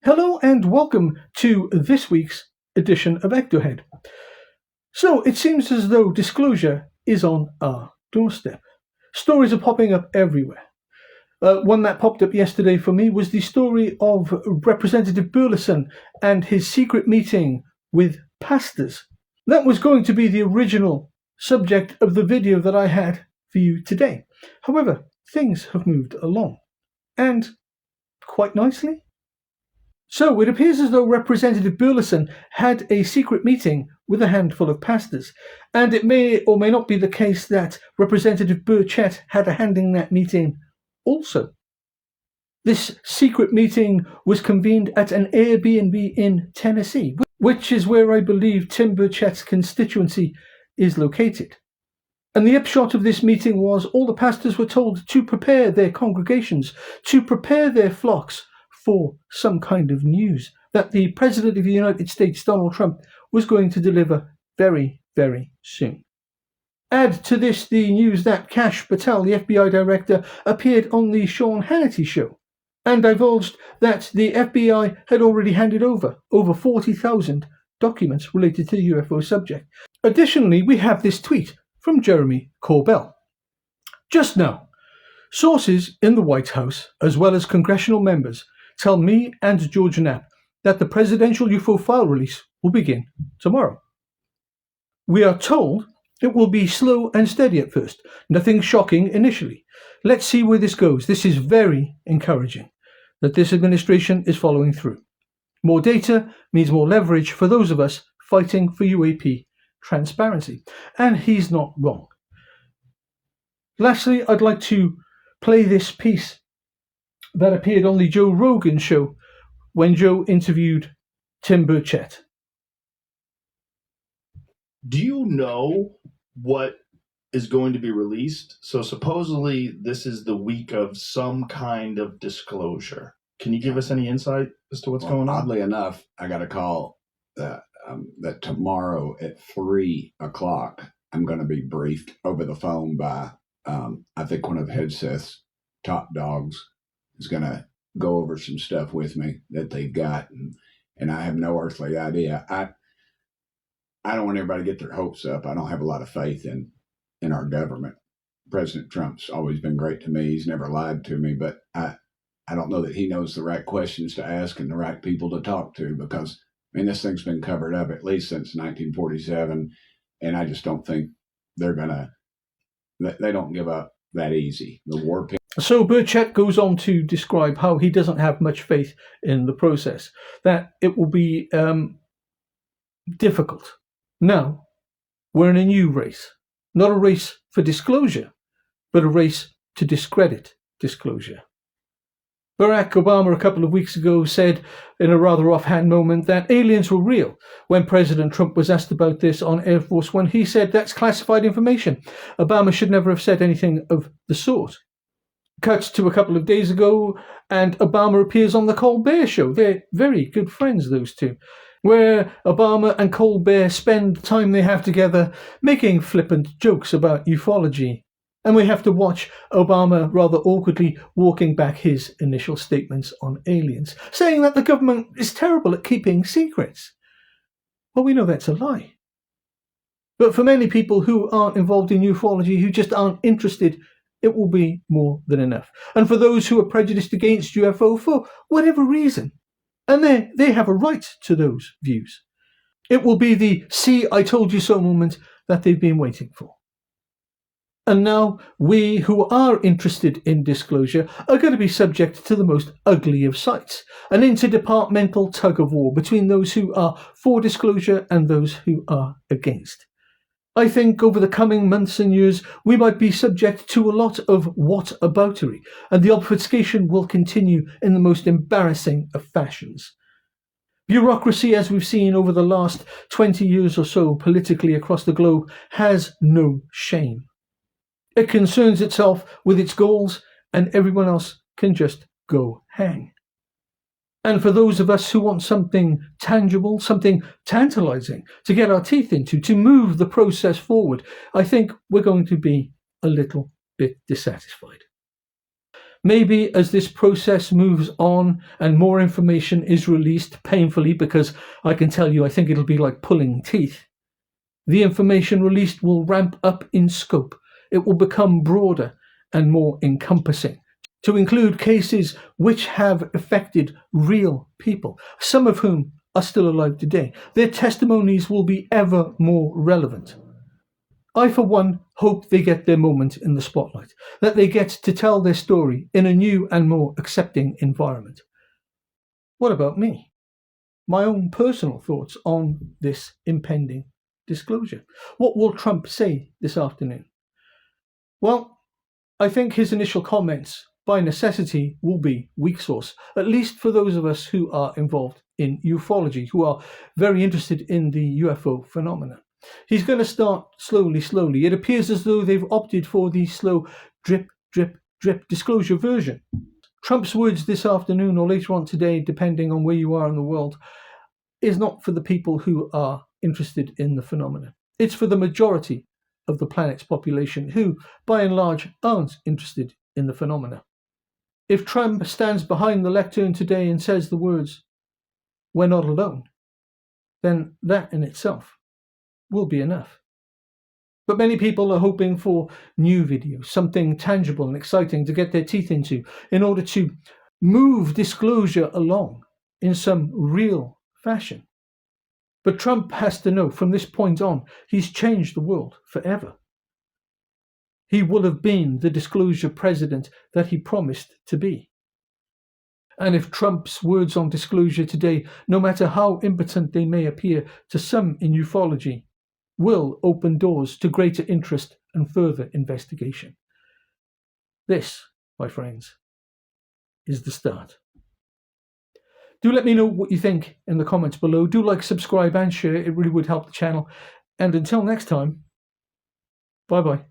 Hello and welcome to this week's edition of Ectohead. So it seems as though disclosure is on our doorstep. Stories are popping up everywhere. One that popped up yesterday for me was the story of Representative Burleson and his secret meeting with pastors. That was going to be the original subject of the video that I had for you today. However, things have moved along, and quite nicely. So it appears as though Representative Burleson had a secret meeting with a handful of pastors, and it may or may not be the case that Representative Burchett had a hand in that meeting also. This secret meeting was convened at an Airbnb in Tennessee, which is where I believe Tim Burchett's constituency is located. And the upshot of this meeting was all the pastors were told to prepare their congregations, to prepare their flocks for some kind of news that the President of the United States, Donald Trump, was going to deliver very, very soon. Add to this the news that Kash Patel, the FBI director, appeared on the Sean Hannity show and divulged that the FBI had already handed over 40,000 documents related to the UFO subject. Additionally, we have this tweet from Jeremy Corbell. Just now, sources in the White House, as well as congressional members, tell me and George Knapp that the presidential UFO file release will begin tomorrow. We are told it will be slow and steady at first, nothing shocking initially. Let's see where this goes. This is very encouraging that this administration is following through. More data means more leverage for those of us fighting for UAP transparency. And he's not wrong. Lastly, I'd like to play this piece that appeared on the Joe Rogan show when Joe interviewed Tim Burchett. Do you know what is going to be released? So supposedly this is the week of some kind of disclosure. Can you give us any insight as to what's going on? Oddly enough, I got a call that tomorrow at 3 o'clock, I'm going to be briefed over the phone by, I think one of Headseth's top dogs is going to go over some stuff with me that they've got, and I have no earthly idea. I don't want everybody to get their hopes up. I don't have a lot of faith in our government. President Trump's always been great to me. He's never lied to me, but I don't know that he knows the right questions to ask and the right people to talk to, because, I mean, this thing's been covered up at least since 1947, and I just don't think they don't give up that easy. The war. So Burchett goes on to describe how he doesn't have much faith in the process, that it will be difficult. Now, we're in a new race, not a race for disclosure, but a race to discredit disclosure. Barack Obama a couple of weeks ago said in a rather offhand moment that aliens were real. When President Trump was asked about this on Air Force One, he said that's classified information. Obama should never have said anything of the sort. Cuts to a couple of days ago, and Obama appears on the Colbert Show. They're very good friends, those two, where Obama and Colbert spend the time they have together making flippant jokes about ufology. And we have to watch Obama rather awkwardly walking back his initial statements on aliens, saying that the government is terrible at keeping secrets. Well, we know that's a lie. But for many people who aren't involved in ufology, who just aren't interested, it will be more than enough. And for those who are prejudiced against UFO for whatever reason, and they have a right to those views, it will be the "see, I told you so" moment that they've been waiting for. And now we who are interested in disclosure are going to be subject to the most ugly of sights, an interdepartmental tug-of-war between those who are for disclosure and those who are against. I think over the coming months and years, we might be subject to a lot of whataboutery, and the obfuscation will continue in the most embarrassing of fashions. Bureaucracy, as we've seen over the last 20 years or so politically across the globe, has no shame. It concerns itself with its goals, and everyone else can just go hang. And for those of us who want something tangible, something tantalizing to get our teeth into, to move the process forward, I think we're going to be a little bit dissatisfied. Maybe as this process moves on and more information is released painfully, because I can tell you I think it'll be like pulling teeth, the information released will ramp up in scope. It will become broader and more encompassing, to include cases which have affected real people, some of whom are still alive today. Their testimonies will be ever more relevant. I, for one, hope they get their moment in the spotlight, that they get to tell their story in a new and more accepting environment. What about me? My own personal thoughts on this impending disclosure. What will Trump say this afternoon? Well, I think his initial comments, by necessity, will be weak sauce, at least for those of us who are involved in ufology, who are very interested in the UFO phenomena. He's going to start slowly. It appears as though they've opted for the slow drip disclosure version. Trump's words this afternoon or later on today, depending on where you are in the world, is not for the people who are interested in the phenomena. It's for the majority of the planet's population who, by and large, aren't interested in the phenomena. If Trump stands behind the lectern today and says the words, "We're not alone," then that in itself will be enough. But many people are hoping for new videos, something tangible and exciting to get their teeth into in order to move disclosure along in some real fashion. But Trump has to know from this point on, he's changed the world forever. He will have been the disclosure president that he promised to be. And if Trump's words on disclosure today, no matter how impotent they may appear to some in ufology, will open doors to greater interest and further investigation. This, my friends, is the start. Do let me know what you think in the comments below. Do like, subscribe and share. It really would help the channel. And until next time, bye-bye.